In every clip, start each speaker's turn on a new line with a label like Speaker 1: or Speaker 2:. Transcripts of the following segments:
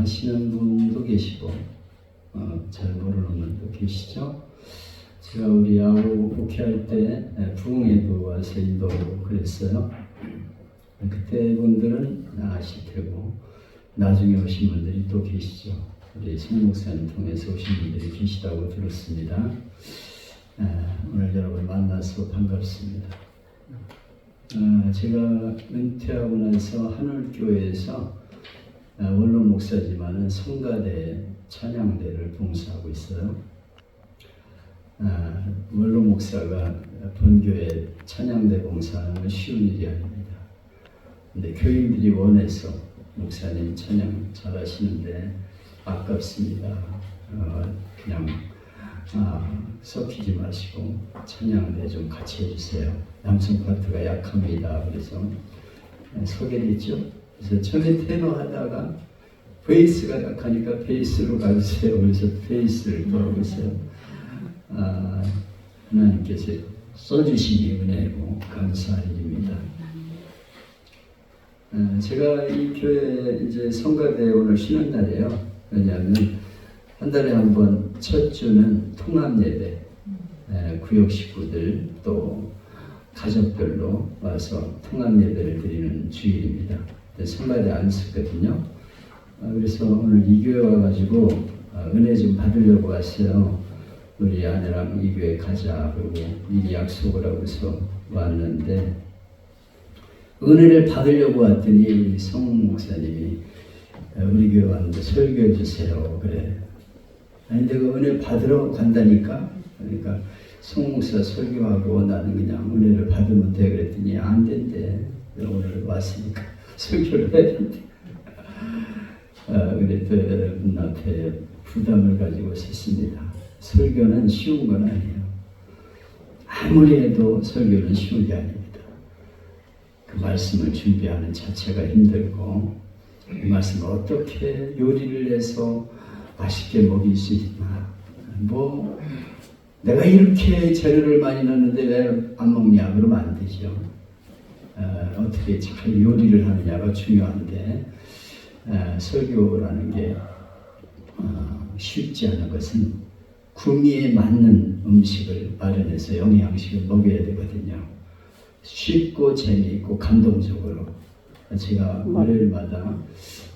Speaker 1: 아시는 분도 계시고 잘 모르는 분도 계시죠. 제가 우리 아우 목회할 때 부흥에도 와서 인도하고 그랬어요. 그때 분들은 아실 테고 나중에 오신 분들이 또 계시죠. 우리 송 목사님 통해서 오신 분들이 계시다고 들었습니다. 오늘 여러분 만나서 반갑습니다. 제가 은퇴하고 나서 하늘교회에서 원로 목사지만은 성가대 찬양대를 봉사하고 있어요. 원로 목사가 본교회 찬양대 봉사하는 건 쉬운 일이 아닙니다. 근데 교인들이 원해서 목사님 찬양 잘하시는데 아깝습니다. 그냥 섞이지 마시고 찬양대 좀 같이 해주세요. 남성 파트가 약합니다. 그래서 소개했죠. 그래서 처음에 테너 하다가 베이스가 약하니까 베이스로 가주세요. 그래서 베이스를 또 하고 있어요. 하나님께서 써주시니 은혜고 감사한 일입니다. 제가 이 교회 이제 성가대 오늘 쉬는 날이에요. 왜냐하면 한 달에 한 번 첫 주는 통합 예배, 구역 식구들 또 가족별로 와서 통합 예배를 드리는 주일입니다. 성가대 안 쓰거든요. 그래서 오늘 이 교회 와가지고 은혜 좀 받으려고 왔어요. 우리 아내랑 이 교회 가자 그러고 미리 약속을 하고서 왔는데 은혜를 받으려고 왔더니 우리 성 목사님이 우리 교회 왔는데 설교해 주세요. 그래. 아니 내가 은혜 받으러 간다니까. 그러니까 성 목사 설교하고 나는 그냥 은혜를 받으면 돼 그랬더니 안 된대. 오늘 왔으니까 설교를 해야 된대. 그래도 여러분 앞에 부담을 가지고 섰습니다. 설교는 쉬운 건 아니에요. 아무리 해도 설교는 쉬운 게 아닙니다. 그 말씀을 준비하는 자체가 힘들고 그 말씀을 어떻게 요리를 해서 맛있게 먹일 수 있나. 뭐 내가 이렇게 재료를 많이 넣는데 왜 안 먹냐 그러면 안 되죠. 어떻게 잘 요리를 하느냐가 중요한데 설교라는 게 쉽지 않은 것은 구미에 맞는 음식을 마련해서 영양식을 먹여야 되거든요. 쉽고 재미있고 감동적으로. 제가 월요일마다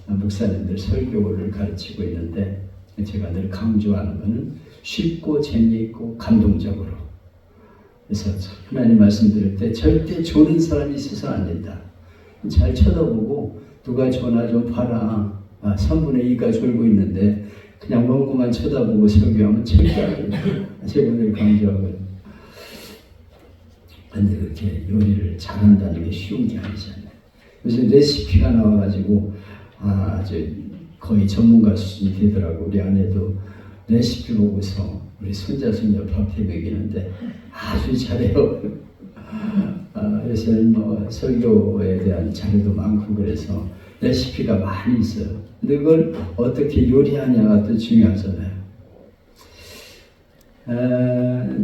Speaker 1: 목사님들 설교를 가르치고 있는데 제가 늘 강조하는 것은 쉽고 재미있고 감동적으로. 그래서 하나님 말씀 들을 때 절대 조는 사람이 있어서 안 된다. 잘 쳐다보고 누가 조나 좀 봐라. 3분의 2가 졸고 있는데 그냥 먼 것만 쳐다보고 설교하면 절대 안 된다. 제가 늘 강조하거든요. 근데 그렇게 요리를 잘한다는 게 쉬운 게 아니잖아요. 요새 레시피가 나와가지고 거의 전문가 수준이 되더라고. 우리 아내도 레시피 보고서 우리 손자 손녀 밥해 먹이는데 아주 잘해요. 그래서 뭐 설교에 대한 자료도 많고 그래서 레시피가 많이 있어요. 근데 그걸 어떻게 요리하냐가 또 중요하잖아요.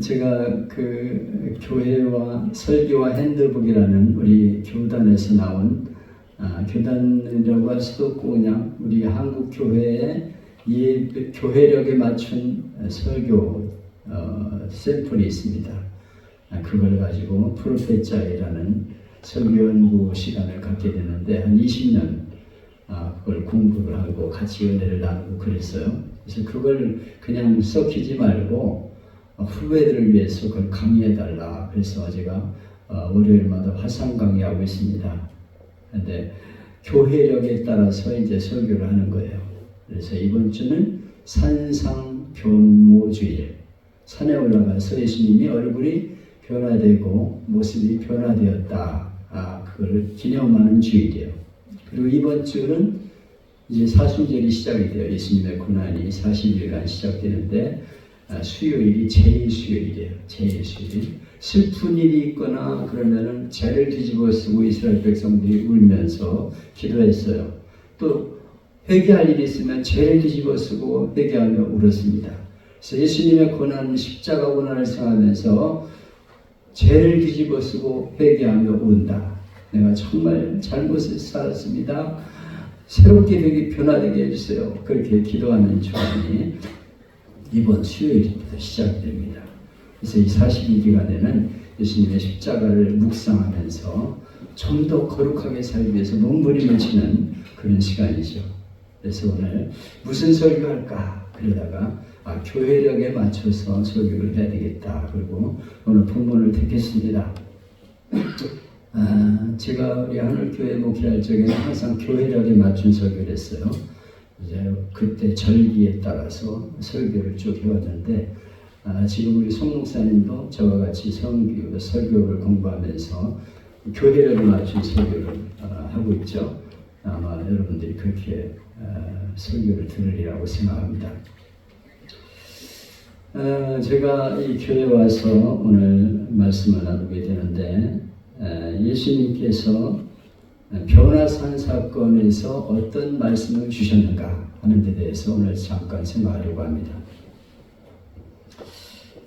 Speaker 1: 제가 그 교회와 설교와 핸드북이라는 우리 교단에서 나온 교단이라고 할 수도 없고 그냥 우리 한국 교회의 교회력에 맞춘 설교 샘플이 있습니다. 그걸 가지고 프로페자이라는 설교 연구 시간을 갖게 되는데 한 20년 그걸 공부를 하고 같이 은혜를 나누고 그랬어요. 그래서 그걸 그냥 썩히지 말고 후배들을 위해서 그걸 강의해달라. 그래서 제가 월요일마다 화상 강의하고 있습니다. 그런데 교회력에 따라서 이제 설교를 하는 거예요. 그래서 이번 주는 산상변모주일. 산에 올라가서 예수님이 얼굴이 변화되고 모습이 변화되었다. 그걸 기념하는 주일이에요. 그리고 이번 주는 이제 사순절이 시작이 돼요. 예수님의 고난이 40일간 시작되는데 수요일이 제2수요일이에요. 제2수요일. 슬픈 일이 있거나 그러면은 죄를 뒤집어 쓰고 이스라엘 백성들이 울면서 기도했어요. 또 회개할 일이 있으면 죄를 뒤집어 쓰고 회개하며 울었습니다. 그래서 예수님의 고난, 십자가 고난을 생각하면서 죄를 뒤집어 쓰고 회개하며 운다. 내가 정말 잘못을 살았습니다. 새롭게 되게 변화되게 해주세요. 그렇게 기도하는 주간이 이번 수요일부터 시작됩니다. 그래서 이 42기간에는 예수님의 십자가를 묵상하면서 좀 더 거룩하게 살기 위해서 몸부림을 치는 그런 시간이죠. 그래서 오늘 무슨 설교할까 그러다가 교회력에 맞춰서 설교를 해야 되겠다. 그리고 오늘 본문을 택했습니다. 제가 우리 하늘교회 목회할 적에는 항상 교회력에 맞춘 설교를 했어요. 이제 그때 절기에 따라서 설교를 쭉 해왔는데 지금 우리 송 목사님도 저와 같이 설교를 공부하면서 교회력에 맞춘 설교를 하고 있죠. 아마 여러분들이 그렇게 설교를 들으리라고 생각합니다. 제가 이 교회에 와서 오늘 말씀을 나누게 되는데 예수님께서 변화산 사건에서 어떤 말씀을 주셨는가 하는 데 대해서 오늘 잠깐 생각하려고 합니다.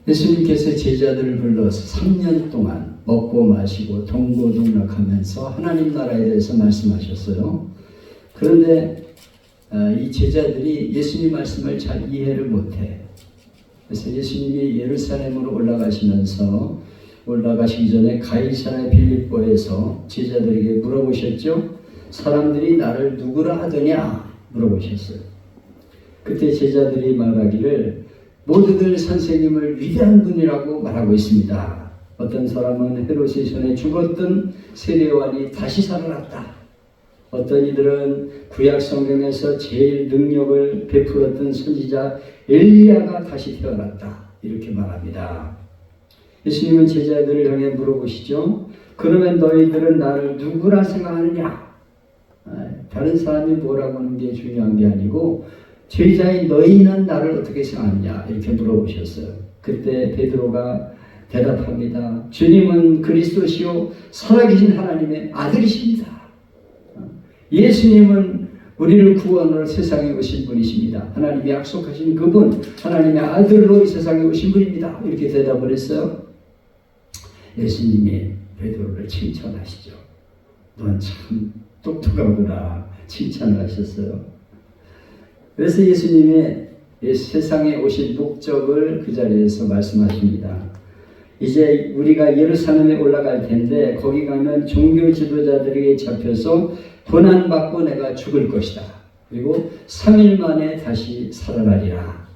Speaker 1: 예수님께서 제자들을 불러서 3년 동안 먹고 마시고 동고동락하면서 하나님 나라에 대해서 말씀하셨어요. 그런데 이 제자들이 예수님 말씀을 잘 이해를 못해. 그래서 예수님이 예루살렘으로 올라가시기 전에 가이사랴 빌립보에서 제자들에게 물어보셨죠. 사람들이 나를 누구라 하더냐 물어보셨어요. 그때 제자들이 말하기를 모두들 선생님을 위대한 분이라고 말하고 있습니다. 어떤 사람은 헤롯의 손에 죽었던 세례요한이 다시 살아났다. 어떤 이들은 구약 성경에서 제일 능력을 베풀었던 선지자 엘리야가 다시 태어났다. 이렇게 말합니다. 예수님은 제자들을 향해 물어보시죠. 그러면 너희들은 나를 누구라 생각하느냐? 다른 사람이 뭐라고 하는 게 중요한 게 아니고 제자인 너희는 나를 어떻게 생각하느냐? 이렇게 물어보셨어요. 그때 베드로가 대답합니다. 주님은 그리스도시요 살아계신 하나님의 아들이십니다. 예수님은 우리를 구원으로 세상에 오신 분이십니다. 하나님이 약속하신 그분, 하나님의 아들로 이 세상에 오신 분입니다. 이렇게 대답을 했어요. 예수님이 베드로를 칭찬하시죠. 넌 참 똑똑하구나 칭찬을 하셨어요. 그래서 예수님의 세상에 오신 목적을 그 자리에서 말씀하십니다. 이제 우리가 예루살렘에 올라갈 텐데 거기 가면 종교 지도자들에게 잡혀서 고난받고 내가 죽을 것이다. 그리고 3일 만에 다시 살아나리라.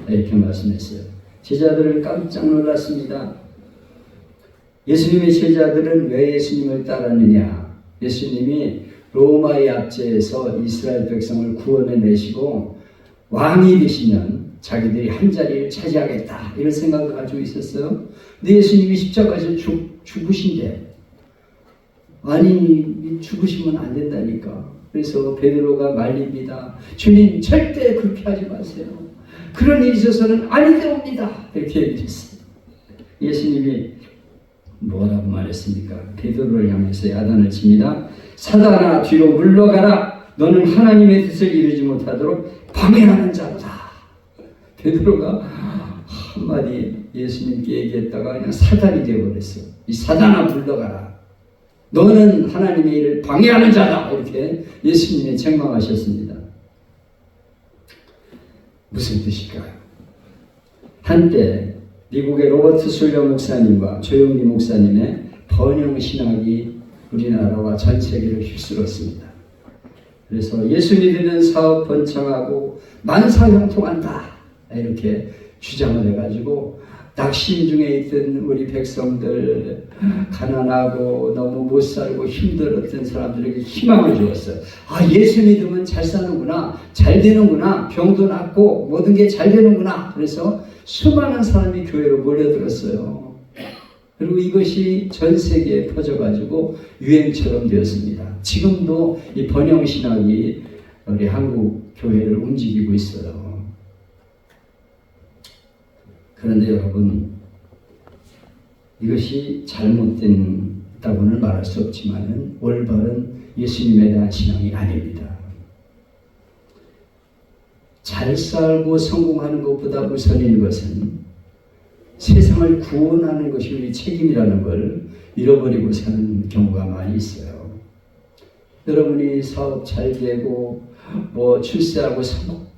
Speaker 1: 이렇게 말씀했어요. 제자들은 깜짝 놀랐습니다. 예수님의 제자들은 왜 예수님을 따랐느냐? 예수님이 로마의 압제에서 이스라엘 백성을 구원해내시고 왕이 되시면 자기들이 한 자리를 차지하겠다. 이런 생각을 가지고 있었어요. 근데 예수님이 십자가에서 죽으신데 아니 죽으시면 안 된다니까. 그래서 베드로가 말립니다. 주님 절대 그렇게 하지 마세요. 그런 일이 있어서는 아니 되옵니다. 이렇게 얘기했어요. 예수님이 뭐라고 말했습니까? 베드로를 향해서 야단을 칩니다. 사단아 뒤로 물러가라. 너는 하나님의 뜻을 이루지 못하도록 방해하는 자로다. 베드로가 한마디 예수님께 얘기했다가 그냥 사단이 되어버렸어요. 이 사단아 물러가라. 너는 하나님의 일을 방해하는 자다. 이렇게 예수님이 책망하셨습니다. 무슨 뜻일까요? 한때 미국의 로버트 술려 목사님과 조영기 목사님의 번영신학이 우리나라와 전 세계를 휩쓸었습니다. 그래서 예수 믿는 사업 번창하고 만사형통한다. 이렇게 주장을 해가지고 낙심 중에 있던 우리 백성들, 가난하고 너무 못 살고 힘들었던 사람들에게 희망을 주었어요. 예수 믿으면 잘 사는구나, 잘 되는구나, 병도 낫고 모든 게 잘 되는구나. 그래서 수많은 사람이 교회로 몰려들었어요. 그리고 이것이 전 세계에 퍼져가지고 유행처럼 되었습니다. 지금도 이 번영신학이 우리 한국 교회를 움직이고 있어요. 그런데 여러분, 이것이 잘못된다고는 말할 수 없지만 올바른 예수님에 대한 신앙이 아닙니다. 잘 살고 성공하는 것보다 우선인 것은 세상을 구원하는 것이 우리 책임이라는 걸 잃어버리고 사는 경우가 많이 있어요. 여러분이 사업 잘 되고 뭐 출세하고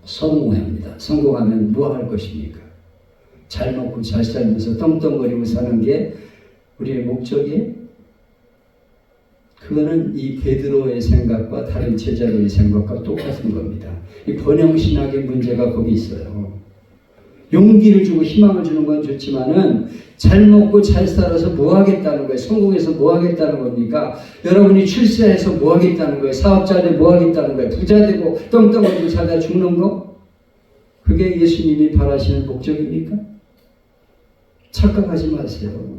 Speaker 1: 성공합니다. 성공하면 뭐 할 것입니까? 잘 먹고 잘 살면서 떵떵거리고 사는 게 우리의 목적이에요? 그거는 이 베드로의 생각과 다른 제자들의 생각과 똑같은 겁니다. 이 번영신학의 문제가 거기 있어요. 용기를 주고 희망을 주는 건 좋지만은 잘 먹고 잘 살아서 뭐 하겠다는 거예요? 성공해서 뭐 하겠다는 겁니까? 여러분이 출세해서 뭐 하겠다는 거예요? 사업자 되고 뭐 하겠다는 거예요? 부자 되고 떵떵거리고 살다 죽는 거? 그게 예수님이 바라시는 목적입니까? 착각하지 마세요.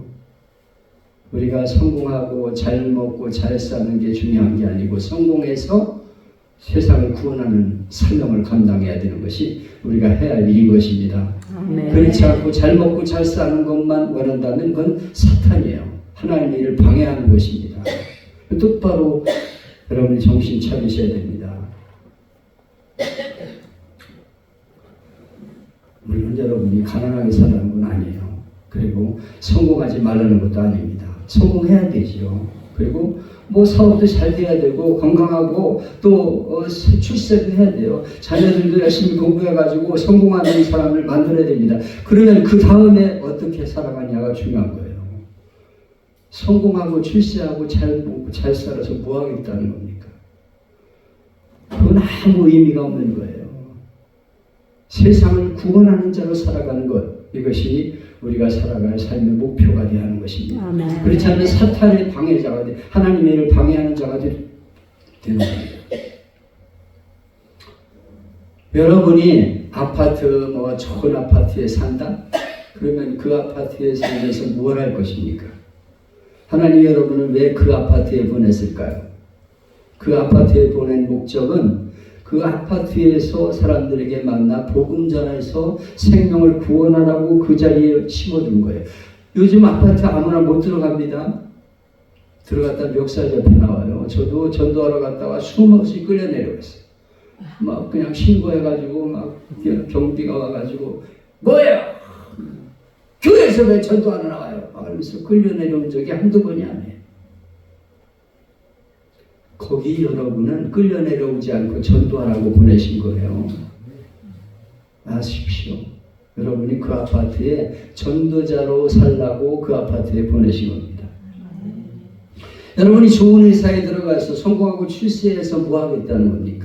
Speaker 1: 우리가 성공하고 잘 먹고 잘 사는 게 중요한 게 아니고 성공해서 세상을 구원하는 사명을 감당해야 되는 것이 우리가 해야 할 일인 것입니다.
Speaker 2: 네.
Speaker 1: 그렇지 않고 잘 먹고 잘 사는 것만 원한다면 그건 사탄이에요. 하나님의 일을 방해하는 것입니다. 똑바로 여러분이 정신 차리셔야 됩니다. 물론 여러분이 가난하게 살라는 건 아니에요. 그리고 성공하지 말라는 것도 아닙니다. 성공해야 되지요. 그리고 뭐 사업도 잘 돼야 되고 건강하고 또 출세도 해야 돼요. 자녀들도 열심히 공부해가지고 성공하는 사람을 만들어야 됩니다. 그러면 그 다음에 어떻게 살아가냐가 중요한 거예요. 성공하고 출세하고 잘 먹고 잘 살아서 뭐 하겠다는 겁니까? 그건 아무 의미가 없는 거예요. 세상을 구원하는 자로 살아가는 것, 이것이 우리가 살아갈 삶의 목표가 되어야 하는 것입니다.
Speaker 2: 아멘.
Speaker 1: 그렇지 않으면 사탄의 방해자가 돼, 하나님의 일을 방해하는 자가 되는 겁니다. 여러분이 아파트, 뭐 좋은 아파트에 산다? 그러면 그 아파트에 살면서 뭘 할 것입니까? 하나님이 여러분을 왜 그 아파트에 보냈을까요? 그 아파트에 보낸 목적은 그 아파트에서 사람들에게 만나 복음 전해서 생명을 구원하라고 그 자리에 심어둔 거예요. 요즘 아파트 아무나 못 들어갑니다. 들어갔다 멱살 잡혀 나와요. 저도 전도하러 갔다가 숨없이 끌려 내려갔어요. 막 그냥 신고해가지고 막 경비가 와가지고 뭐야? 교회에서 왜 전도하러 나와요? 막 그러면서 끌려 내려온 적이 한두 번이 아니에요. 거기 여러분은 끌려 내려오지 않고 전도하라고 보내신 거예요. 아십시오. 여러분이 그 아파트에 전도자로 살라고 그 아파트에 보내신 겁니다. 여러분이 좋은 회사에 들어가서 성공하고 출세해서 뭐 하겠다는 겁니까?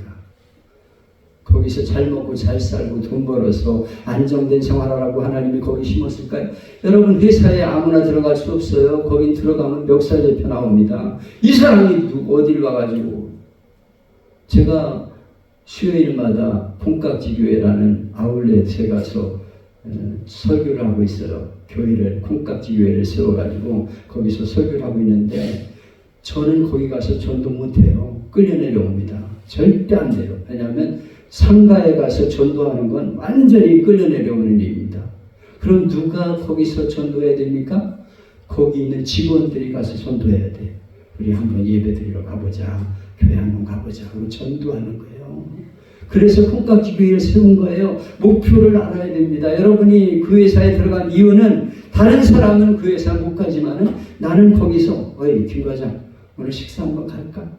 Speaker 1: 거기서 잘 먹고 잘 살고 돈 벌어서 안정된 생활하라고 하나님이 거기 심었을까요? 여러분 회사에 아무나 들어갈 수 없어요. 거긴 들어가면 멱살 잡혀 나옵니다. 이 사람이 어딜 와가지고 제가 수요일마다 콩깍지 교회라는 아울렛에 가서 설교를 하고 있어요. 교회를 콩깍지 교회를 세워가지고 거기서 설교를 하고 있는데 저는 거기 가서 전도 못해요. 끌려 내려옵니다. 절대 안 돼요. 왜냐하면 상가에 가서 전도하는 건 완전히 끌려 내려오는 일입니다. 그럼 누가 거기서 전도해야 됩니까? 거기 있는 직원들이 가서 전도해야 돼. 우리 한번 예배 드리러 가보자. 교회 한번 가보자. 그리고 전도하는 거예요. 그래서 콩깍지 교회를 세운 거예요. 목표를 알아야 됩니다. 여러분이 그 회사에 들어간 이유는 다른 사람은 그 회사 못 가지만은 나는 거기서 어이 김 과장 오늘 식사 한번 갈까?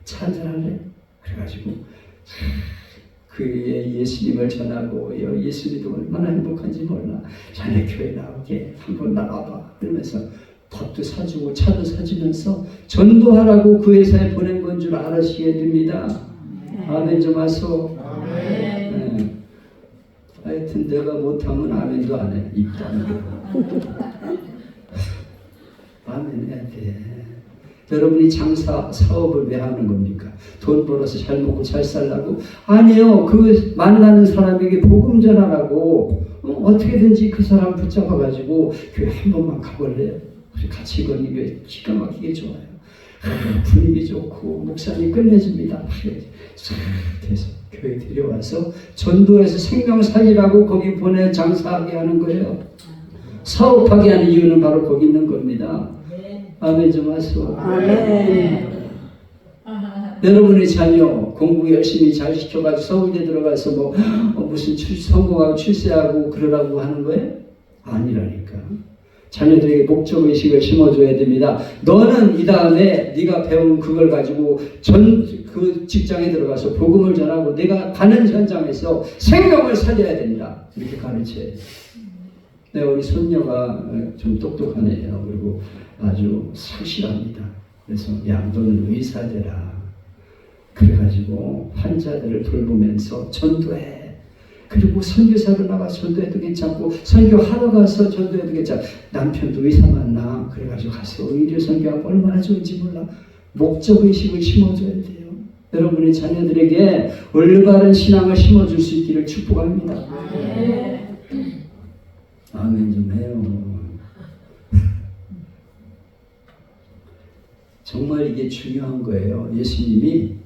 Speaker 1: 차 한잔 할래? 그래가지고 그의 예수님을 전하고 예수님도 얼마나 행복한지 몰라. 자네 교회 나오게 한번 나와봐. 그러면서 밥도 사주고 차도 사주면서 전도하라고 그 회사에 보낸 건 줄 알으시게 됩니다. 아멘 좀 하소. 네. 하여튼 내가 못하면 아멘도 안 해. 입도 안 해. 아멘 해야 돼. 여러분이 사업을 왜 하는 겁니까? 돈 벌어서 잘 먹고 잘 살라고? 아니에요. 그 만나는 사람에게 복음 전하라고 어떻게든지 그 사람 붙잡아가지고 교회 한 번만 가볼래요? 우리 같이 거니 교회 기가 막히게 좋아요. 분위기 좋고 목사님 끝내줍니다. 그래서 교회 데려와서 전도해서 생명 살리라고 거기 보내 장사하게 하는 거예요. 사업하게 하는 이유는 바로 거기 있는 겁니다. 아멘 좀 하시오. 여러분의 자녀 공부 열심히 잘 시켜가지고 서울대 들어가서 뭐 무슨 성공하고 출세하고 그러라고 하는 거예요? 아니라니까. 자녀들에게 목적의식을 심어줘야 됩니다. 너는 이 다음에 네가 배운 그걸 가지고 그 직장에 들어가서 복음을 전하고 내가 가는 현장에서 생명을 살려야 된다. 이렇게 가르쳐야 돼요. 네, 우리 손녀가 좀 똑똑하네요. 그리고 아주 성실합니다. 그래서 야, 너는 의사 되라. 그래가지고 환자들을 돌보면서 전도해. 그리고 선교사로 나가서 전도해도 괜찮고 선교하러 가서 전도해도 괜찮고 남편도 의사 만나. 그래가지고 가서 의료 선교하고 얼마나 좋은지 몰라. 목적의식을 심어줘야 돼요. 여러분의 자녀들에게 올바른 신앙을 심어줄 수 있기를 축복합니다. 아멘 좀 해요. 정말 이게 중요한 거예요. 예수님이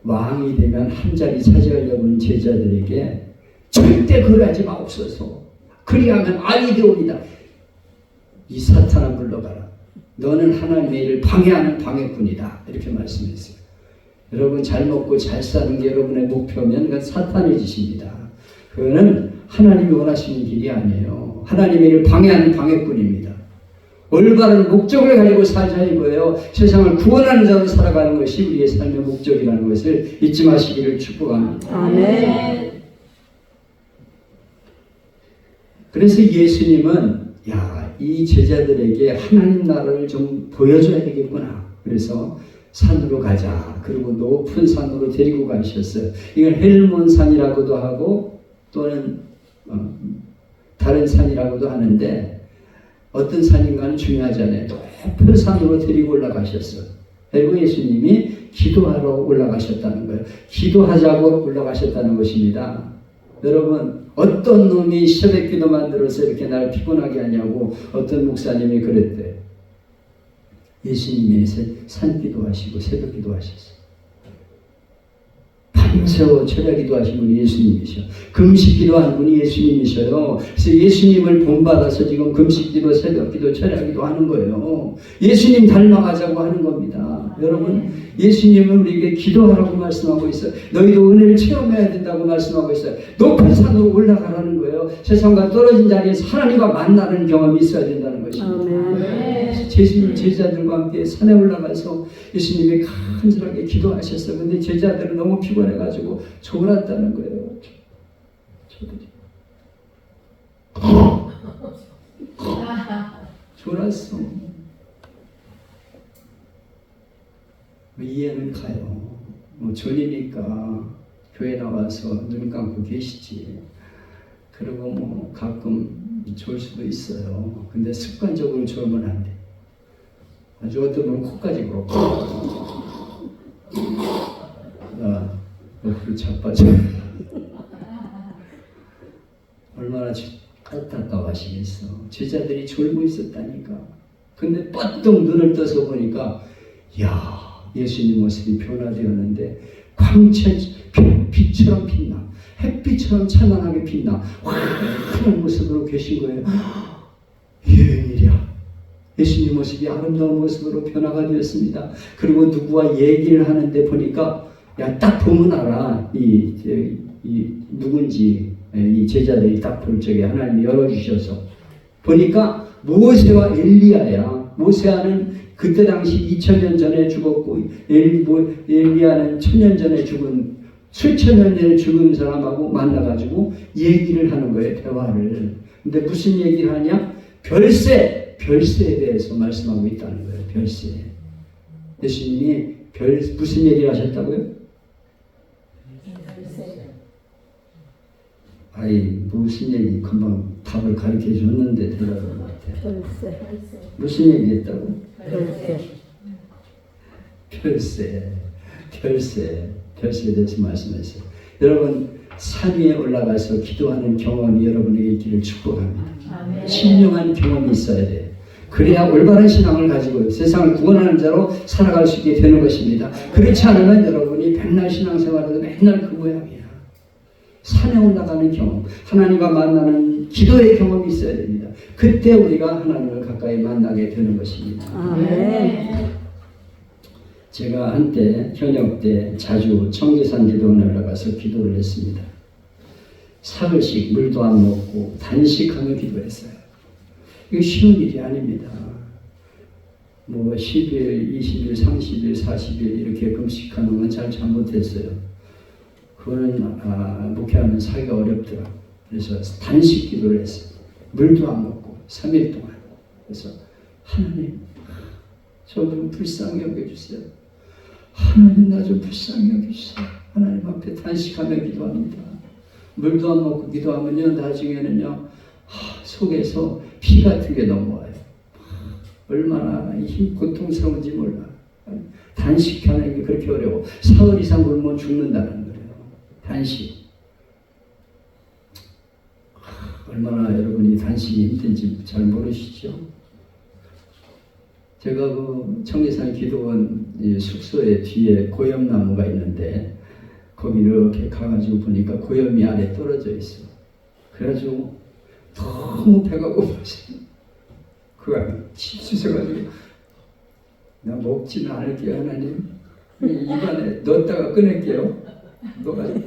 Speaker 1: 왕이 되면 한 자리 차지하려고 하는 제자들에게 절대 그러하지 마옵소서. 그리하면 악이 되옵니다. 이 사탄아 물러가라. 너는 하나님의 일을 방해하는 방해꾼이다. 이렇게 말씀했어요. 여러분 잘 먹고 잘 사는 게 여러분의 목표면 그건 사탄의 짓입니다. 그거는 하나님이 원하시는 길이 아니에요. 하나님의 일을 방해하는 방해꾼입니다. 올바른 목적을 가지고 살자 이거예요. 세상을 구원하는 자로 살아가는 것이 우리의 삶의 목적이라는 것을 잊지 마시기를 축복합니다. 아멘. 그래서 예수님은 이 제자들에게 하나님 나라를 좀 보여줘야 되겠구나. 그래서 산으로 가자. 그리고 높은 산으로 데리고 가셨어요. 이걸 헬몬산이라고도 하고 또는 다른 산이라고도 하는데 어떤 산인가는 중요하지 않아요. 높은 산으로 데리고 올라가셨어요. 그리고 예수님이 기도하러 올라가셨다는 거예요. 기도하자고 올라가셨다는 것입니다. 여러분 어떤 놈이 새벽 기도 만들어서 이렇게 날 피곤하게 하냐고 어떤 목사님이 그랬대. 예수님이 산기도 하시고 새벽 기도 하셨어요. 밤새워 철야 기도하신 분이 예수님이셔. 금식 기도하는 분이 예수님이셔요. 그래서 예수님을 본받아서 지금 금식 기도, 새벽 기도, 철야 기도 하는 거예요. 예수님 닮아가자고 하는 겁니다. 여러분 예수님은 우리에게 기도하라고 말씀하고 있어요. 너희도 은혜를 체험해야 된다고 말씀하고 있어요. 높은 산으로 올라가라는 거예요. 세상과 떨어진 자리에서 하나님과 만나는 경험이 있어야 된다는 것입니다. 예수님 제자들과 함께 산에 올라가서 예수님이 간절하게 기도하셨어요. 근데 제자들은 너무 피곤해가지고 졸았다는 거예요. 저들이 졸았어. 이해는 가요. 전이니까 교회 나와서 눈 감고 계시지. 그리고 가끔 졸 수도 있어요. 근데 습관적으로 졸면 안 돼. 아주 어떤 분은 코까지 그렇고 옆으로 자빠져. 얼마나 안타까워하시겠어. 제자들이 졸고 있었다니까. 근데 뻗떡 눈을 떠서 보니까 예수님 모습이 변화되었는데 광채 빛처럼 빛나. 햇빛처럼 찬란하게 빛나. 환한 모습으로 계신 거예요. 이게 웬일이야. 예수님 모습이 아름다운 모습으로 변화가 되었습니다. 그리고 누구와 얘기를 하는데 보니까 딱 보면 알아. 이 누군지 이 제자들이 딱 볼 적에 하나님이 열어주셔서 보니까 모세와 엘리야야. 모세는 그때 당시 2000년 전에 죽었고 엘리야는 1000년 전에 죽은 수천 년 전에 죽은 사람하고 만나가지고 얘기를 하는 거예요. 대화를. 근데 무슨 얘기를 하냐? 별세에 대해서 말씀하고 있다는 거예요. 별세. 예수님이 무슨 얘기를 하셨다고요? 무슨 얘기 금방 답을 가르쳐 줬는데 대답을 못해. 별세. 무슨 얘기 했다고? 별세에 대해서 말씀했어요. 여러분 산 위에 올라가서 기도하는 경험이 여러분에게 있기를 축복합니다. 신령한 경험이 있어야 돼요. 그래야 올바른 신앙을 가지고 세상을 구원하는 자로 살아갈 수 있게 되는 것입니다. 그렇지 않으면 여러분이 백날 신앙생활에도 맨날 그 모양이야. 산에 올라가는 경험, 하나님과 만나는 기도의 경험이 있어야 됩니다. 그때 우리가 하나님을 가까이 만나게 되는 것입니다. 아멘. 제가 한때 현역 때 자주 청계산 기도원에 올라가서 기도를 했습니다. 사흘씩 물도 안 먹고 단식하며 기도했어요. 이거 쉬운 일이 아닙니다. 뭐 10일, 20일, 30일, 40일 이렇게 금식하는 건 잘 잘못했어요. 그거는 목회하면 살기가 어렵더라. 그래서 단식 기도를 했어요. 물도 안 먹고 3일 동안. 그래서 하나님, 저 좀 불쌍히 여겨주세요. 하나님, 나 좀 불쌍히 여겨주세요. 하나님 앞에 단식하며 기도합니다. 물도 안 먹고 기도하면요, 나중에는요, 속에서 피 같은 게 넘어와요. 얼마나 고통스러운지 몰라. 단식하는 게 그렇게 어려워. 사흘 이상 굶으면 죽는다는 거예요. 단식. 얼마나 여러분이 단식이 힘든지 잘 모르시죠? 제가 그 청계산 기도원 숙소의 뒤에 고염나무가 있는데 거기 이렇게 가가지고 보니까 고염이 아래 떨어져 있어. 그래가지고 너무 배가 고팠어요. 그거 씻으셔가지고 나 먹지는 않을게요. 하나님 입안에 넣었다가 꺼낼게요. 넣어가지고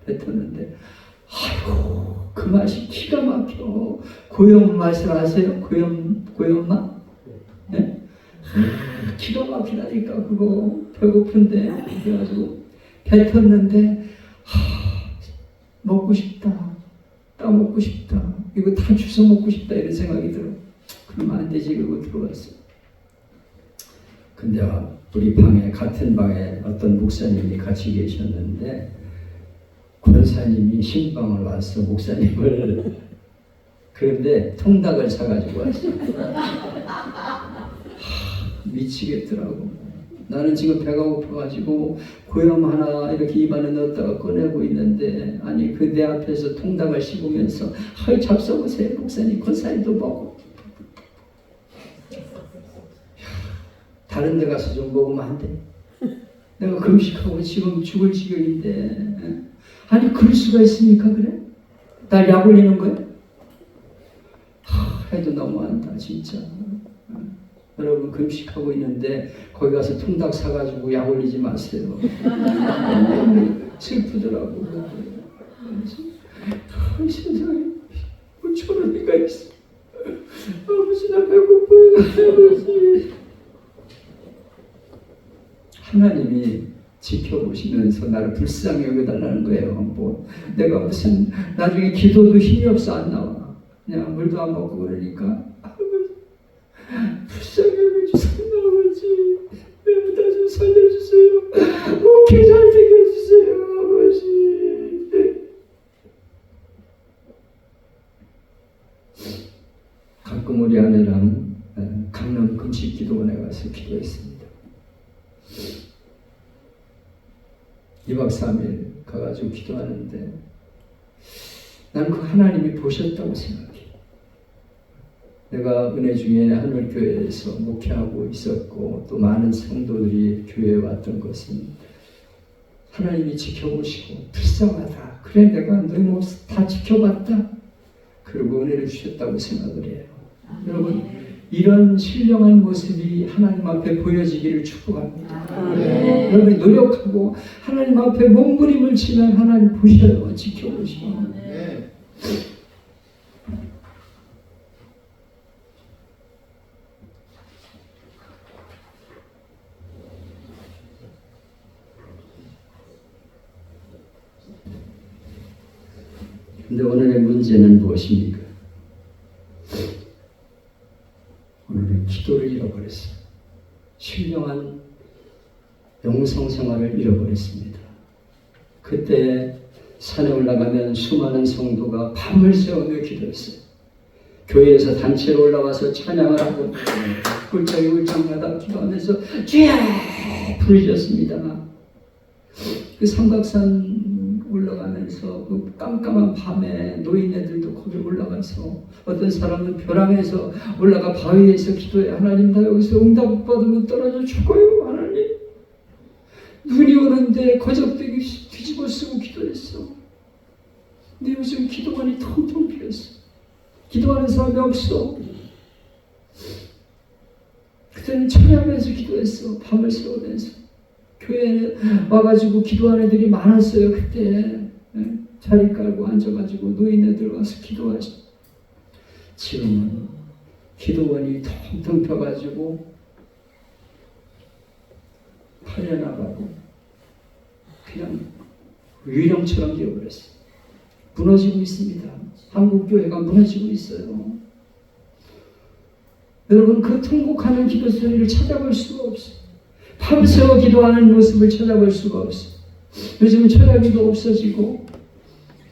Speaker 1: 뱉었는데 아이고 그 맛이 기가 막혀. 고염 맛을 아세요? 고염맛? 네? 기가 막히다니까. 그거 배고픈데 그래가지고 뱉었는데 먹고 싶다. 따먹고 싶다. 이거 다 주워 먹고 싶다 이런 생각이 들어. 그러면 안 되지. 그러고 들어왔어. 근데 우리 방에 같은 방에 어떤 목사님이 같이 계셨는데 권사님이 신방을 왔어. 목사님을. 그런데 통닭을 사가지고 왔어. 미치겠더라고. 나는 지금 배가 고파가지고 고염 하나 이렇게 입안에 넣었다가 꺼내고 있는데 아니 그 내 앞에서 통닭을 씹으면서 헐 잡숴보세요. 목사님 권사님도 먹어. 다른 데 가서 좀 먹으면 안 돼? 내가 금식하고 지금 죽을 지경인데 아니 그럴 수가 있습니까? 그래? 날 약 올리는 거야? 해도 너무한다 진짜. 여러분 금식하고 있는데 거기 가서 통닭 사가지고 약 올리지 마세요. 슬프더라고. 세상에 뭐 저런 애가 있어. 아버지 나 배고파요. 아버지. 하나님이 지켜보시면서 나를 불쌍히 여겨달라는 거예요. 뭐 내가 무슨 나중에 기도도 힘이 없어 안 나와. 그냥 물도 안 먹고 그러니까 불쌍히 여겨주세요. 아버지 나 좀 살려주세요. 오케이 잘 되게 해주세요. 아버지. 가끔 우리 아내랑 강남 금식기도원에 가서 기도했습니다. 2박 3일 가가지고 기도하는데 나는 그 하나님이 보셨다고 생각해. 내가 은혜 중에 하늘교회에서 목회하고 있었고 또 많은 성도들이 교회에 왔던 것은 하나님이 지켜보시고 불쌍하다. 그래 내가 너희 모습 다 지켜봤다. 그리고 은혜를 주셨다고 생각을 해요. 여러분 이런 신령한 모습이 하나님 앞에 보여지기를 축복합니다. 여러분이 노력하고 하나님 앞에 몸부림을 치면 하나님 보셔요. 지켜보시고. 근데 오늘의 문제는 무엇입니까? 오늘은 기도를 잃어버렸어요. 신령한 영성 생활을 잃어버렸습니다. 그때 산에 올라가면 수많은 성도가 밤을 새우며 기도했어요. 교회에서 단체로 올라와서 찬양을 하고 꿀짝이 울짝마다 기도하면서 주야 부르셨습니다. 그 삼각산 올라가면서 그 깜깜한 밤에 노인네들도 거기 올라가서 어떤 사람은 벼랑에서 올라가 바위에서 기도해. 하나님 나 여기서 응답 못 받으면 떨어져 죽어요. 하나님 눈이 오는데 거적대기 뒤집어 쓰고 기도했어. 근데 요즘 기도관이 텅텅 비었어. 기도하는 사람이 없어. 그때는 찬양하면서 기도했어. 밤을 새우면서 교회에 와가지고 기도하는 애들이 많았어요. 그때 자리 깔고 앉아가지고 노인네들 와서 기도하시. 지금은 기도원이 텅텅 펴가지고 팔려나가고 그냥 유령처럼 되어버렸어요. 무너지고 있습니다. 한국교회가 무너지고 있어요. 여러분, 그 통곡하는 기도 소리를 찾아볼 수가 없어요. 밤새워 기도하는 모습을 찾아볼 수가 없어요. 요즘 철학기도 없어지고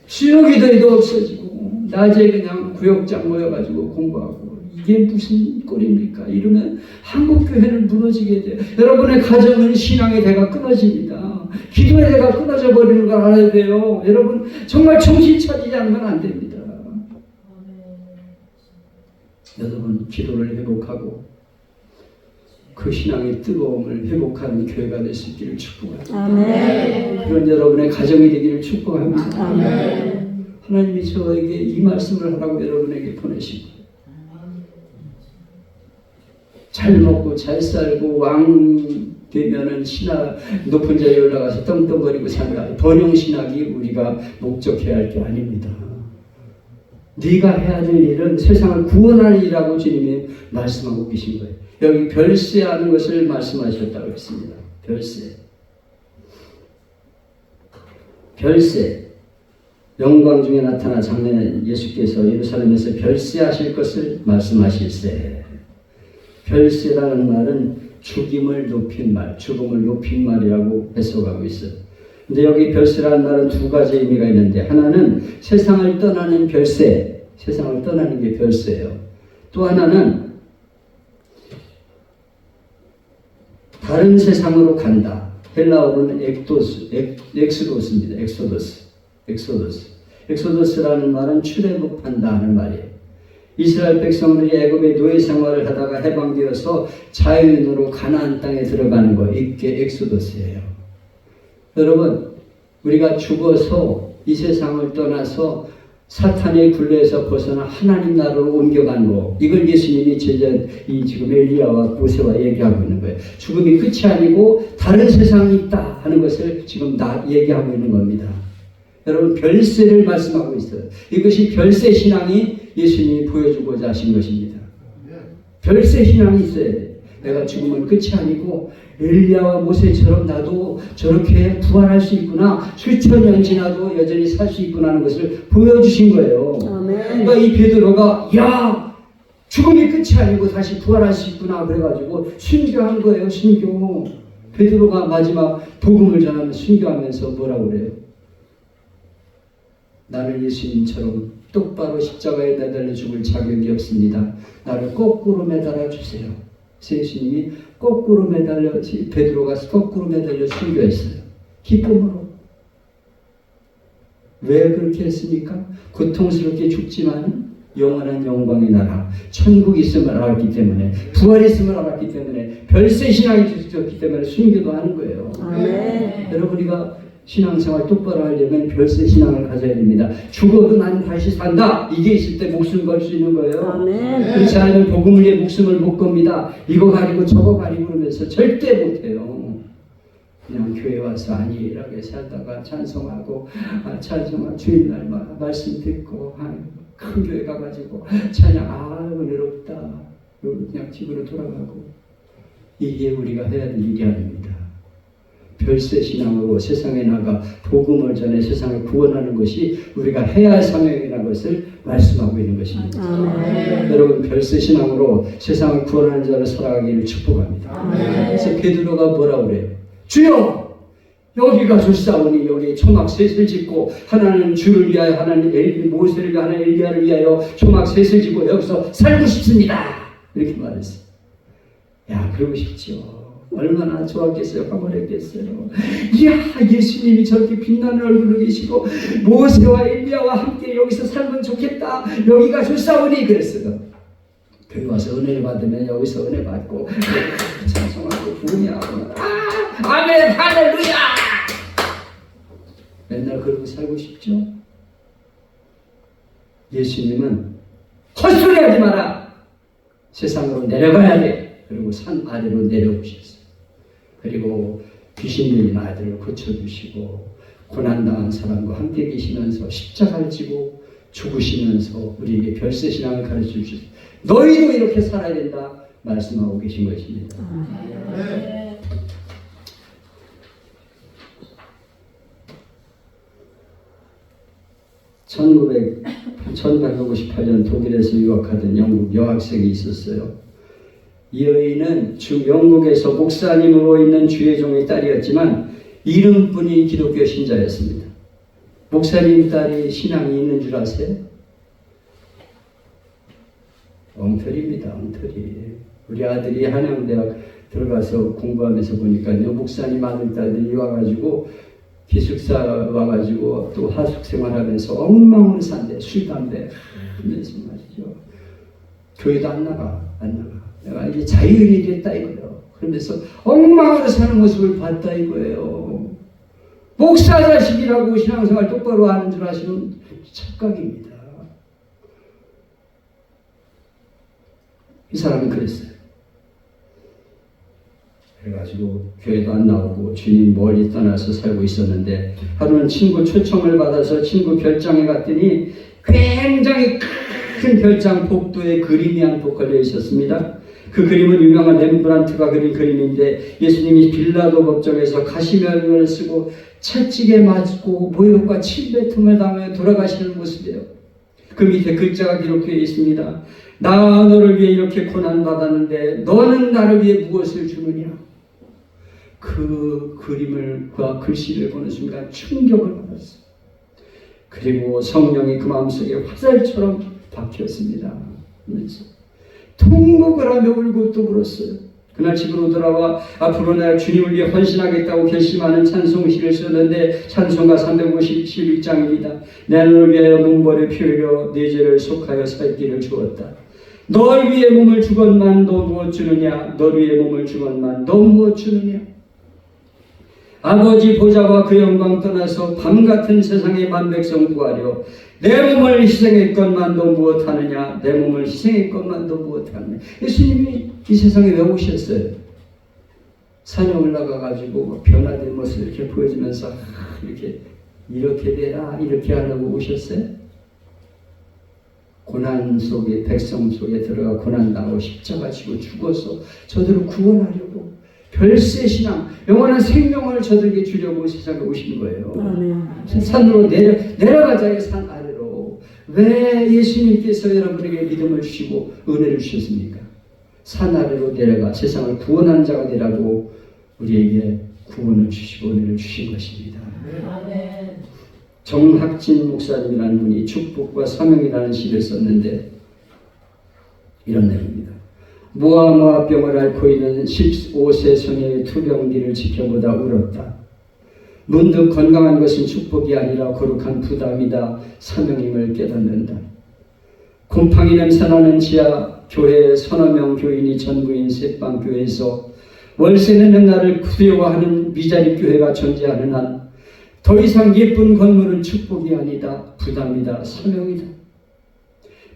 Speaker 1: 수요기도도 없어지고 낮에 그냥 구역장 모여가지고 공부하고 이게 무슨 꼴입니까? 이러면 한국교회는 무너지게 돼요. 여러분의 가정은 신앙의 대가 끊어집니다. 기도의 대가 끊어져 버리는 걸 알아야 돼요. 여러분 정말 정신 차리지 않으면 안 됩니다. 여러분 기도를 회복하고 그 신앙의 뜨거움을 회복하는 교회가 될 수 있기를 축복합니다. 아멘. 그런 여러분의 가정이 되기를 축복합니다. 아멘. 하나님이 저에게 이 말씀을 하라고 여러분에게 보내시고 잘 먹고 잘 살고 왕 되면은 신하 높은 자리에 올라가서 떵떵거리고 산다. 번영 신학이 우리가 목적해야 할 게 아닙니다. 네가 해야 될 일은 세상을 구원하는 일이라고 주님이 말씀하고 계신 거예요. 여기 별세하는 것을 말씀하셨다고 했습니다. 별세. 별세. 영광 중에 나타나 장래 예수께서 예루살렘에서 별세하실 것을 말씀하실세. 별세라는 말은 죽임을 높인 말, 죽음을 높인 말이라고 해석하고 있어요. 근데 여기 별세라는 말은 두 가지 의미가 있는데 하나는 세상을 떠나는 별세, 세상을 떠나는 게 별세예요. 또 하나는 다른 세상으로 간다. 헬라어로는 엑소도스입니다. 엑소도스라는 말은 출애굽한다 하는 말이에요. 이스라엘 백성들이 애굽의 노예 생활을 하다가 해방되어서 자유인으로 가나안 땅에 들어가는 거, 이게 엑소도스예요. 여러분, 우리가 죽어서 이 세상을 떠나서 사탄의 굴레에서 벗어나 하나님 나라로 옮겨간 거, 이걸 예수님이 지금 엘리야와 모세와 얘기하고 있는 거예요. 죽음이 끝이 아니고 다른 세상이 있다 하는 것을 지금 얘기하고 있는 겁니다. 여러분, 별세를 말씀하고 있어요. 이것이 별세 신앙이 예수님이 보여주고자 하신 것입니다. 별세 신앙이 있어야 돼. 내가 죽으면 끝이 아니고 엘리야와 모세처럼 나도 저렇게 부활할 수 있구나. 수천 년 지나도 여전히 살 수 있구나 하는 것을 보여주신 거예요. 그러니까 이 베드로가 야 죽음이 끝이 아니고 다시 부활할 수 있구나 그래가지고 순교한 거예요. 순교. 베드로가 마지막 복음을 전하면 순교하면서 뭐라고 그래요? 나를 예수님처럼 똑바로 십자가에 매달려 죽을 자격이 없습니다. 나를 거꾸로 매달아 주세요. 예수님이 거꾸로 매달려, 베드로가 거꾸로 매달려 순교했어요. 기쁨으로. 왜 그렇게 했습니까? 고통스럽게 죽지만 영원한 영광의 나라, 천국이 있음을 알았기 때문에, 부활이 있음을 알았기 때문에, 별세 신앙이 있었기 때문에 순교도 하는 거예요. 아멘. 여러분이가 신앙생활 똑바로 하려면 별세 신앙을 가져야 됩니다. 죽어도 난 다시 산다. 이게 있을 때 목숨 걸 수 있는 거예요. 아멘. 그렇지 않으면 복음을 위해 목숨을 못 겁니다. 이거 가리고 저거 가리고 그러면서 절대 못해요. 그냥 교회 와서 안일하게 살다가 찬송하고 주일날 말씀 듣고 큰 교회 가가지고 찬양 은혜롭다. 그냥 집으로 돌아가고 이게 우리가 해야 될 일이 아닙니다. 별세 신앙으로 세상에 나가 복음을 전해 세상을 구원하는 것이 우리가 해야 할 사명이라는 것을 말씀하고 있는 것입니다. 아멘. 여러분 별세 신앙으로 세상을 구원하는 자를 살아가기를 축복합니다. 아멘. 그래서 베드로가 뭐라고 그래요? 주여 여기가 좋사오니 여기 초막 셋을 짓고 하나는 주를 위하여 하나는 모세를 위하여 하나는 엘리야를 위하여 초막 셋을 짓고 여기서 살고 싶습니다. 이렇게 말했어요. 야 그러고 싶죠. 얼마나 좋았겠어요. 화목했겠어요. 이야 예수님이 저렇게 빛나는 얼굴로 계시고 모세와 엘리야와 함께 여기서 살면 좋겠다. 여기가 좋사오니 그랬어요. 거기 와서 은혜를 받으면 여기서 은혜 받고 찬송하고 부흥하고 아멘 할렐루야 맨날 그러고 살고 싶죠. 예수님은 헛소리 하지 마라. 세상으로 내려가야 돼. 그리고 산 아래로 내려오셨어요. 그리고 귀신 들린 아이들을 고쳐주시고 고난당한 사람과 함께 계시면서 십자가를 지고 죽으시면서 우리에게 별세신앙을 가르쳐 주셨어요. 너희도 이렇게 살아야 된다 말씀하고 계신 것입니다. 1858년 독일에서 유학하던 영국 여학생이 있었어요. 이 여인은 영국에서 목사님으로 있는 주의 종의 딸이었지만 이름뿐이 기독교 신자였습니다. 목사님 딸이 신앙이 있는 줄 아세요? 엉터리입니다. 엉터리. 우리 아들이 한양대학 들어가서 공부하면서 보니까요, 목사님 아들 딸들이 와가지고 기숙사 와가지고 또 하숙생활하면서 엉망으로 산대. 술, 담배 하면서 말이죠. 교회도 안 나가. 내가 이제 자유인이 됐다 이거예요. 그러면서 엉망으로 사는 모습을 봤다 이거예요. 목사 자식이라고 신앙생활 똑바로 하는 줄 아시는 착각입니다. 이 사람은 그랬어요. 그래가지고 교회도 안 나오고 주님 멀리 떠나서 살고 있었는데 하루는 친구 초청을 받아서 친구 별장에 갔더니 굉장히 큰 별장 복도에 그림이 한 복 걸려 있었습니다. 그 그림은 유명한 렘브란트가 그린 그림인데 예수님이 빌라도 법정에서 가시면을 쓰고 채찍에 맞고 모욕과 침뱉음을 당하며 돌아가시는 모습이에요. 그 밑에 글자가 기록되어 있습니다. 나 너를 위해 이렇게 고난받았는데 너는 나를 위해 무엇을 주느냐. 그 그림과 글씨를 보는 순간 충격을 받았어요. 그리고 성령이 그 마음속에 화살처럼 박혔습니다. 그래서 통곡을 하며 울고 또 울었어요. 그날 집으로 돌아와 앞으로 내가 주님을 위해 헌신하겠다고 결심하는 찬송시를 썼는데 찬송가 351장입니다. 내 너를 위하여 몸버려 피 흘려 내 죄를 속하여 살 길을 주었다. 널 위해 몸을 주건만 너 무엇 주느냐. 널 위해 몸을 주건만 너 무엇 주느냐. 아버지 보좌와 그 영광 떠나서 밤같은 세상의 만백성 구하려 내 몸을 희생했건만 너 무엇하느냐. 내 몸을 희생했건만 너 무엇하느냐. 예수님이 이 세상에 왜 오셨어요? 산에 올라가가지고 변화된 모습을 이렇게 보여주면서 이렇게 되라 이렇게 하려고 오셨어요? 고난 속에 백성 속에 들어가 고난당하고 십자가 지고 죽어서 저들을 구원하려고 별세 신앙, 영원한 생명을 저들에게 주려고 세상에 오신 거예요. 산으로 내려가자. 산 아래로. 왜 예수님께서 여러분에게 믿음을 주시고 은혜를 주셨습니까? 산 아래로 내려가 세상을 구원하는 자가 되라고 우리에게 구원을 주시고 은혜를 주신 것입니다. 정학진 목사님이라는 분이 축복과 사명이라는 시를 썼는데 이런 내용입니다. 무화무화병을 앓고 있는 15세 소녀의 투병기를 지켜보다 울었다. 문득 건강한 것은 축복이 아니라 거룩한 부담이다. 사명임을 깨닫는다. 곰팡이 냄새나는 지하 교회의 서너 명 교인이 전부인 새빵교회에서 월세 내는 나를 두려워하는 미자립 교회가 존재하는 한 더 이상 예쁜 건물은 축복이 아니다. 부담이다. 사명이다.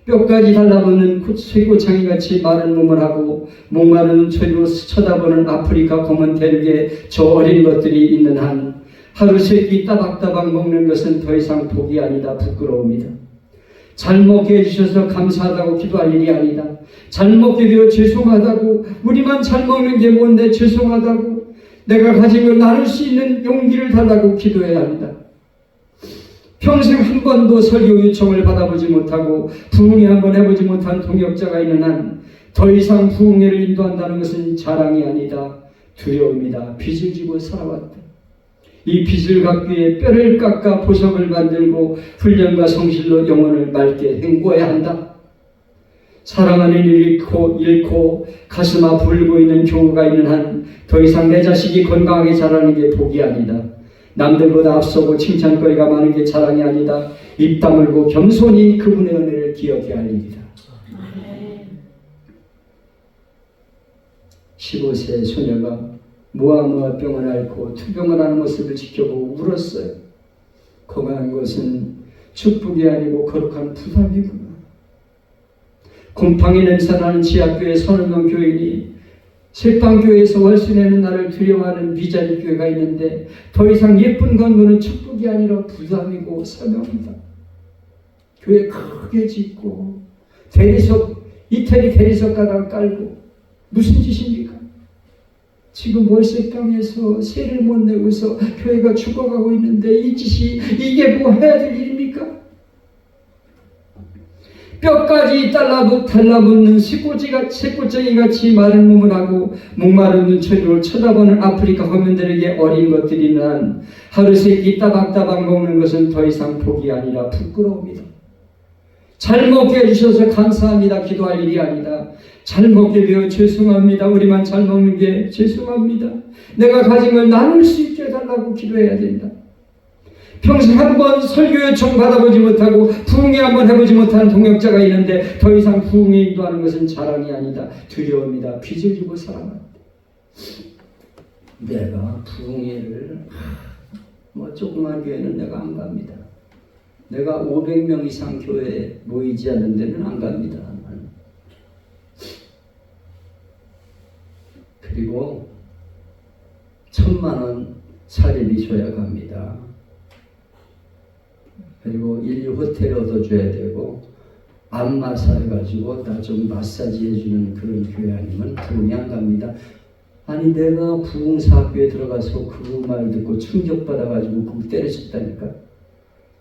Speaker 1: 뼈까지 달라붙는 쇠고창이같이 마른 몸을 하고 목마른 저리로 쳐다보는 아프리카 검은 대륙에 저 어린 것들이 있는 한 하루 세 끼 따박따박 먹는 것은 더 이상 복이 아니다. 부끄러움이다. 잘 먹게 해주셔서 감사하다고 기도할 일이 아니다. 잘 먹게 되어 죄송하다고, 우리만 잘 먹는 게 뭔데 죄송하다고, 내가 가진 걸 나눌 수 있는 용기를 달라고 기도해야 합니다. 평생 한 번도 설교 요청을 받아보지 못하고 부흥회 한번 해보지 못한 동역자가 있는 한 더 이상 부흥회를 인도한다는 것은 자랑이 아니다. 두려움이다. 빚을 지고 살아왔다. 이 빚을 갚기 위해 뼈를 깎아 보석을 만들고 훈련과 성실로 영혼을 맑게 헹궈야 한다. 사랑하는 일을 잃고 가슴 아프 울고 있는 교우가 있는 한 더 이상 내 자식이 건강하게 자라는 게 복이 아니다. 남들보다 앞서고 칭찬거리가 많은 게 자랑이 아니다. 입 다물고 겸손히 그분의 은혜를 기억해야 할 일이다. 15세 소녀가 무화무화병을 앓고 투병을 하는 모습을 지켜보고 울었어요. 건강한 것은 축복이 아니고 거룩한 부담이구나. 곰팡이 냄새나는 지하교회 서너 명 교인이 새빵교회에서 월세 내는 나를 두려워하는 미자립 교회가 있는데 더 이상 예쁜 건물은 축복이 아니라 부담이고 사명이다. 교회 크게 짓고 대리석, 이태리 대리석 가다가 깔고 무슨 짓입니까? 지금 월세 땅에서 세를 못 내고서 교회가 죽어가고 있는데 이 짓이 이게 뭐 해야 될 일입니까? 뼈까지 달라붙는 새꼬쟁이같이 마른 몸을 하고 목마른 눈초리로 쳐다보는 아프리카 화면들에게 어린 것들이 난 하루 세끼 따박따박 먹는 것은 더 이상 복이 아니라 부끄러움이다. 잘 먹게 해주셔서 감사합니다. 기도할 일이 아니다. 잘 먹게 되어 죄송합니다. 우리만 잘 먹는 게 죄송합니다. 내가 가진 걸 나눌 수 있게 해달라고 기도해야 된다. 평생 한 번 설교 요청 받아보지 못하고 부흥회 한번 해보지 못한 동역자가 있는데 더 이상 부흥회 인도하는 것은 자랑이 아니다. 두려움이다. 빚을 지고 살아간다. 내가 부흥회를 조그만 교회는 내가 안 갑니다. 내가 500명 이상 교회에 모이지 않는 데는 안 갑니다. 그리고 1000만 원 사례비 줘야 갑니다. 그리고 1일 호텔 얻어줘야 되고 안마사 해가지고 나 좀 마사지 해주는 그런 교회 아니면 부흥이 안 갑니다. 아니 내가 부흥사학교에 들어가서 그 말 듣고 충격받아가지고 그거 때려쳤다니까.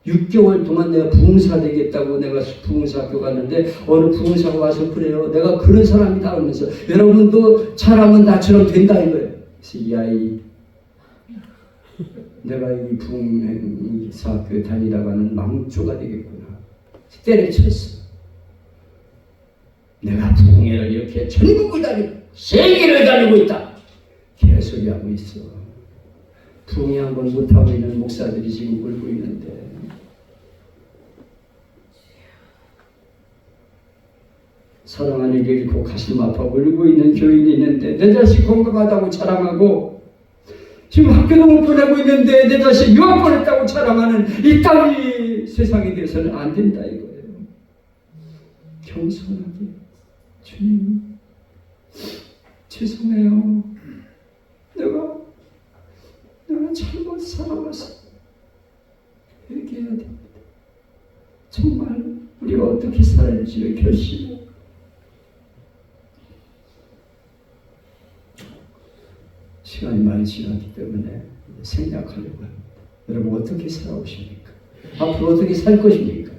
Speaker 1: 6개월 동안 내가 부흥사 되겠다고 내가 부흥사학교 갔는데 어느 부흥사가 와서 그래요. 내가 그런 사람이다 하면서 여러분도 잘하면 나처럼 된다 이거예요. 그래서 이 아이 내가 이 부흥사학교에 다니다가는 망조가 되겠구나. 때려쳤어. 내가 부흥회를 이렇게 전국을 다니고 세계를 다니고 있다. 개소리 하고 있어. 부흥회 한번 못하고 있는 목사들이 지금 울고 있는데 사랑하는 일 잃고 가슴 아파 울고 있는 교인이 있는데 내 자식 건강하다고 자랑하고 지금 학교도 못 보내고 있는데 내 자식 유학 보냈다고 자랑하는 이 따위 세상에 대해서는 안 된다 이거예요. 겸손하게 주님 죄송해요. 내가 잘못 살아가서 얘기해야 됩니다. 정말 우리가 어떻게 살아야지를 결심해. 시간이 많이 지났기 때문에 생략하려고 합니다. 여러분 어떻게 살아오십니까? 앞으로 어떻게 살 것입니까?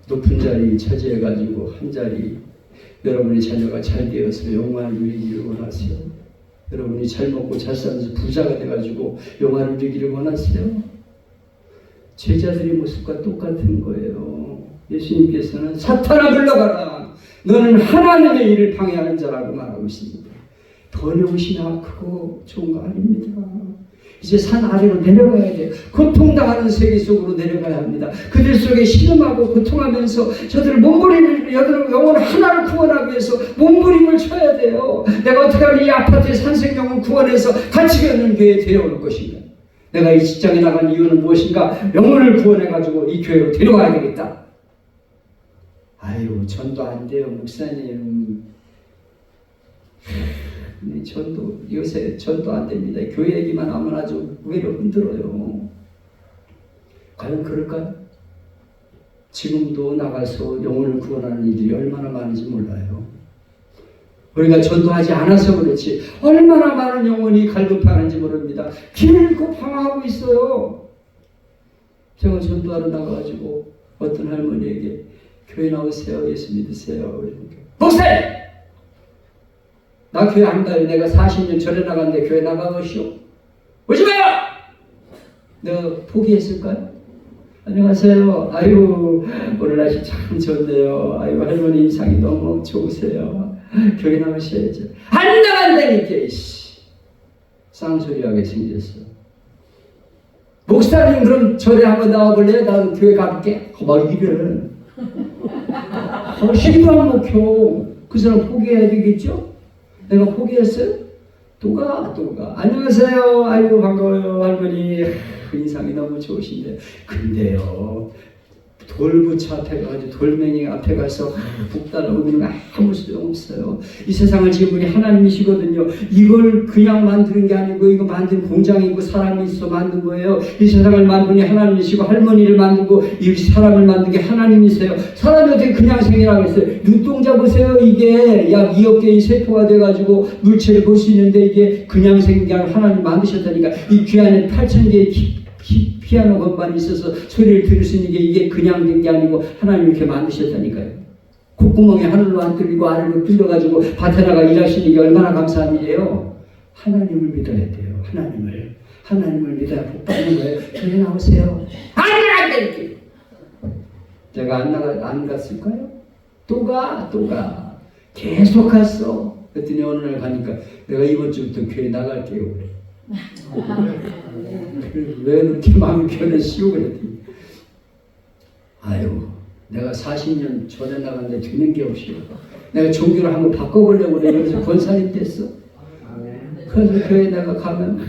Speaker 1: 높은 자리 차지해가지고 한 자리 여러분의 자녀가 잘 되어서 영광을 누리기를 원하세요? 여러분이 잘 먹고 잘 살면서 부자가 돼가지고 영광을 누리기를 원하세요? 제자들의 모습과 똑같은 거예요. 예수님께서는 사탄아 물러가라. 너는 하나님의 일을 방해하는 자라고 말하고 있습니다. 번영이나 크고 좋은 거 아닙니다. 이제 산 아래로 내려가야 돼요. 고통당하는 세계 속으로 내려가야 합니다. 그들 속에 신음하고 고통하면서 저들을 몸부림을 영혼 하나를 구원하기 위해서 몸부림을 쳐야 돼요. 내가 어떻게 하면 이 아파트의 산생명을 구원해서 가치 있는 교회에 데려올 것인가? 내가 이 직장에 나간 이유는 무엇인가? 영혼을 구원해가지고 이 교회로 데려가야 되겠다. 아유 전도 안 돼요 목사님. 전도 요새 전도 안 됩니다. 교회 얘기만 하면 아주 외로 흔들어요. 과연 그럴까요? 지금도 나가서 영혼을 구원하는 이들이 얼마나 많은지 몰라요. 우리가 전도하지 않아서 그렇지 얼마나 많은 영혼이 갈급하는지 모릅니다. 길고 방황하고 있어요. 제가 전도하러 나가가지고 어떤 할머니에게 교회 나오세요. 예수 믿으세요. 목사님! 나 교회 안 가요. 내가 40년 전에 나갔는데 교회 나가보시오. 오지 마요! 내가 포기했을까요? 안녕하세요. 아유 오늘 날씨 참 좋네요. 아유 할머니 인상이 너무 좋으세요. 교회 나오셔야죠. 안 나간다니까 쌍소리하게 생겼어. 목사님 그럼 절에 한번 나와볼래요? 나도 교회 가볼게. 막 이래. 힘도 안 먹혀. 그 사람 포기해야 되겠죠? 내가 포기했어요? 또 가. 안녕하세요. 아이고 반가워요 할머니. 인상이 너무 좋으신데 근데요 돌부처 앞에 가가지고 돌멩이 앞에 가서 북달하고 그런 거 아무 소용 없어요. 이 세상을 지은 분이 하나님이시거든요. 이걸 그냥 만드는 게 아니고 이거 만든 공장이고 사람이 있어 만든 거예요. 이 세상을 만든 분이 하나님이시고 할머니를 만들고 이 사람을 만든 게 하나님이세요. 사람이 어떻게 그냥 생이라고 했어요. 눈동자 보세요. 이게 약 2억 개의 세포가 돼가지고 물체를 볼 수 있는데 이게 그냥 생긴 게 아니라 하나님 만드셨다니까. 이 귀 안에 8,000개의 피아노 건반이 있어서 소리를 들을 수 있는 게 이게 그냥 된 게 아니고 하나님 이렇게 만드셨다니까요. 콧구멍에 하늘로 안 뚫리고 아래로 뚫려가지고 밭에 나가 일하시는 게 얼마나 감사한 일이에요. 하나님을 믿어야 돼요. 하나님을 믿어야 복 받는 거예요. 교회 나오세요. 안 돼! 이렇게. 제가 안 갔을까요? 또 가. 계속 갔어. 그랬더니 어느 날 가니까 내가 이번 주부터 교회 나갈게요. 그래. 왜 그렇게 마음이 변했시오? 그랬더니 아유 내가 40년 전에 나갔는데 되는 게 없이요. 내가 종교를 한번 바꿔보려고 그래. 그래서 권사님 됐어. 그래서 교회 내가 가면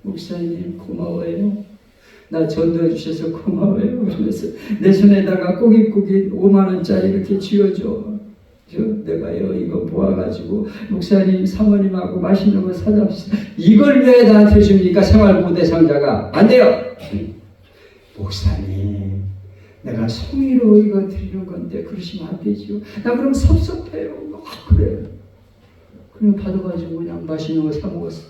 Speaker 1: 목사님 고마워요. 나 전도해 주셔서 고마워요. 그러면서 내 손에다가 꼬깃꼬깃 5만 원짜리 이렇게 쥐어줘. 내가요 이거 모아가지고 목사님 사모님하고 맛있는 거 사잡시다. 이걸 왜 나한테 줍니까? 생활보호 대상자가. 안 돼요. 목사님 내가 성의로 이거 드리는 건데 그러시면 안 되죠. 나 그럼 섭섭해요. 그래요. 그냥 받아가지고 그냥 맛있는 거 사 먹었어.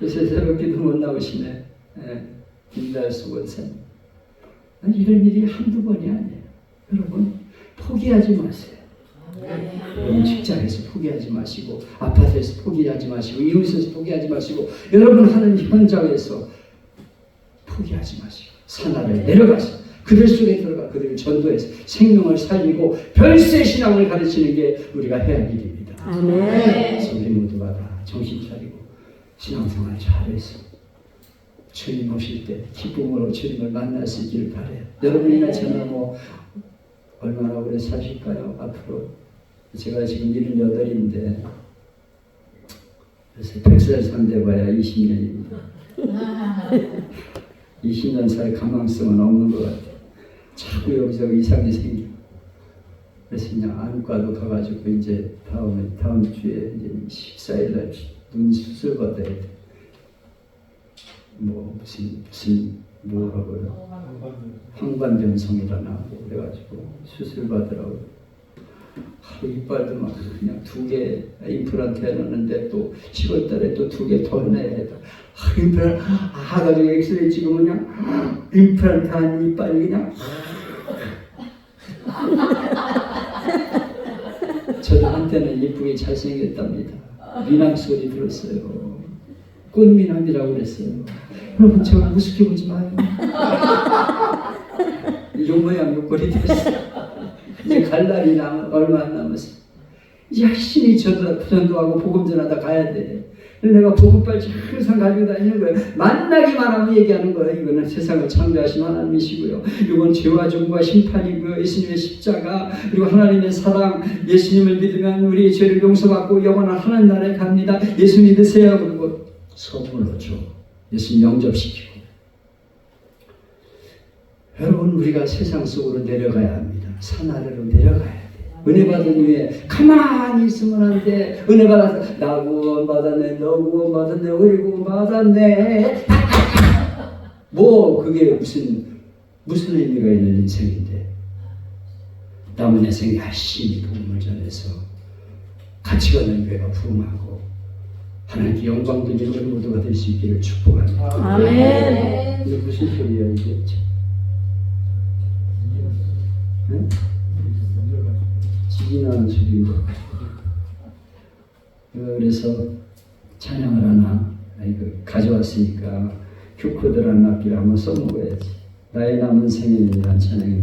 Speaker 1: 요새 새벽기도 못 나오시네. 김달수 원사님. 이런 일이 한두 번이 아니에요. 여러분 포기하지 마세요. 여러분 직장에서 포기하지 마시고 아파트에서 포기하지 마시고 이웃에서 포기하지 마시고 여러분 하는 현장에서 포기하지 마시고 산 아래 내려가서 그들 속에 들어가 그들을 전도해서 생명을 살리고 별세 신앙을 가르치는 게 우리가 해야 할 일입니다. 그래서 우리 모두가 다 정신 차리고 신앙생활 잘해서 주님 오실 때 기쁨으로 주님을 만날 수 있기를 바라요. 여러분이나 저나 뭐 얼마나 오래 사실까요? 앞으로 제가 지금 78인데 그래서 100살 산대봐야 20년입니다. 20년 살 가망성은 없는 것 같아요. 자꾸 여기저기 이상이 생겨. 그래서 그냥 안과도 가가지고 이제 다음 주에 이제 14일날 눈 수술 받아야 돼. 뭐 무슨 뭐라고요? 황반변성이라나 그래가지고 수술 받으라고. 이빨도 막 그냥 2개 임플란트 해놨는데 또 10월달에 또 2개 더 해야 돼. 임플란트 가지고 엑스레이 찍으면 그냥 임플란트 한 이빨이 그냥. 저도 한때는 예쁘게 잘생겼답니다. 미남 소리 들었어요. 꽃미남이라고 그랬어요. 여러분 저 우습게 보지 마요. 요모양 요꼴이 됐어. 이제 갈 날이 얼마 안 남았어. 이제 열심히 전도하고 복음 전하다 가야 돼. 내가 복음빨 항상 가지고 다니는 거예요. 만나기만 하면 얘기하는 거예요. 이거는 세상을 창조하신 하나님이시고요. 이건 죄와 종과 심판이고요. 예수님의 십자가 그리고 하나님의 사랑. 예수님을 믿으면 우리 죄를 용서받고 영원한 하나님 나라에 갑니다. 예수 믿으세요. 그리고 선물로 줘. 예수님 영접시키고. 여러분 우리가 세상 속으로 내려가야 합니다. 산 아래로 내려가야 돼. 은혜 받은 후에 가만히 있으면 안 돼. 은혜 받아서 나 구원 받았네, 너 구원 받았네, 우리 구원 받았네. 뭐 그게 무슨 의미가 있는 인생인데. 남은 인생 열심히 복음을 전해서 가치관의 교회가 부흥하고 하나님께 영광 돌리는 우리 모두가 될 수 있기를 축복합니다.
Speaker 2: 아멘.
Speaker 1: 이게 무슨 소리야 이게? 네? 지진하는 소리인데. 그래서 찬양을 하나 가져왔으니까 교코들 한 악기를 한번 써먹어야지. 나의 남은 생애는 이란 찬양입니다.